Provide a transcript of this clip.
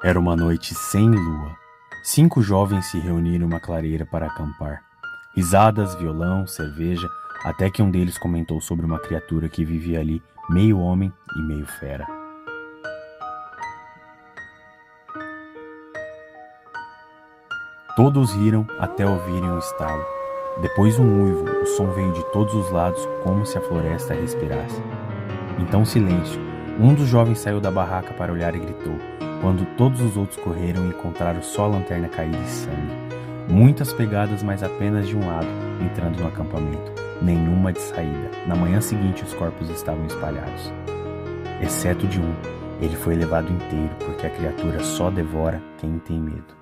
Era uma noite sem lua. 5 jovens se reuniram em uma clareira para acampar. Risadas, violão, cerveja, até que um deles comentou sobre uma criatura que vivia ali, meio homem e meio fera. Todos riram até ouvirem um estalo. Depois um uivo, o som veio de todos os lados como se a floresta respirasse. Então silêncio. Um dos jovens saiu da barraca para olhar e gritou, quando todos os outros correram e encontraram só a lanterna caída em sangue. Muitas pegadas, mas apenas de um lado, entrando no acampamento. Nenhuma de saída. Na manhã seguinte os corpos estavam espalhados. Exceto de um. Ele foi levado inteiro, porque a criatura só devora quem tem medo.